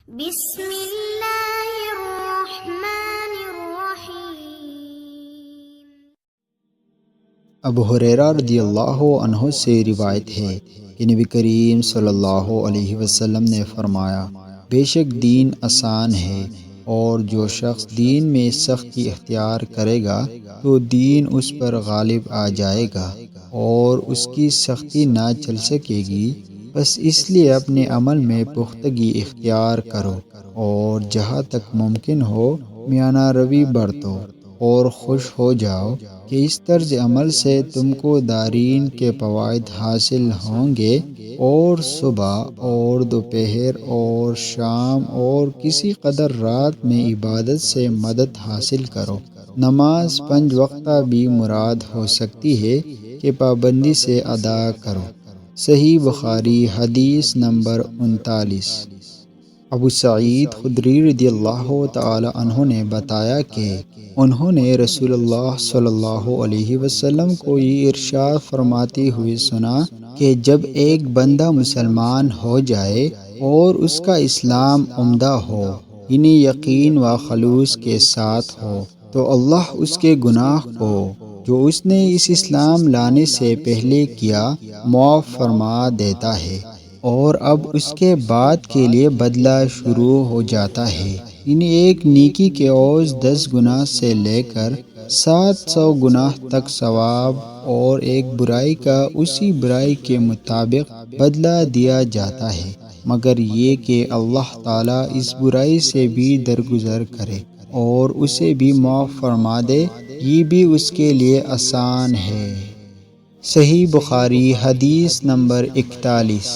بسم اللہ الرحمن الرحیم۔ ابو ہریرہ رضی اللہ عنہ سے روایت ہے کہ نبی کریم صلی اللہ علیہ وسلم نے فرمایا، بے شک دین آسان ہے، اور جو شخص دین میں سختی اختیار کرے گا تو دین اس پر غالب آ جائے گا اور اس کی سختی نہ چل سکے گی۔ بس اس لیے اپنے عمل میں پختگی اختیار کرو اور جہاں تک ممکن ہو میانہ روی برتو اور خوش ہو جاؤ کہ اس طرز عمل سے تم کو دارین کے فوائد حاصل ہوں گے، اور صبح اور دوپہر اور شام اور کسی قدر رات میں عبادت سے مدد حاصل کرو۔ نماز 5 وقتہ بھی مراد ہو سکتی ہے کہ پابندی سے ادا کرو۔ صحیح بخاری حدیث نمبر 39۔ ابو سعید خدری رضی اللہ تعالی عنہ نے بتایا کہ انہوں نے رسول اللہ صلی اللہ علیہ وسلم کو یہ ارشاد فرماتے ہوئے سنا کہ جب ایک بندہ مسلمان ہو جائے اور اس کا اسلام عمدہ ہو، یعنی یقین و خلوص کے ساتھ ہو، تو اللہ اس کے گناہ کو جو اس نے اس اسلام لانے سے پہلے کیا معاف فرما دیتا ہے، اور اب اس کے بعد کے لیے بدلہ شروع ہو جاتا ہے، یعنی ایک نیکی کے عوض 10 گناہ سے لے کر 700 گناہ تک ثواب، اور ایک برائی کا اسی برائی کے مطابق بدلہ دیا جاتا ہے، مگر یہ کہ اللہ تعالیٰ اس برائی سے بھی درگزر کرے اور اسے بھی معاف فرما دے، یہ بھی اس کے لیے آسان ہے۔ صحیح بخاری حدیث نمبر 41۔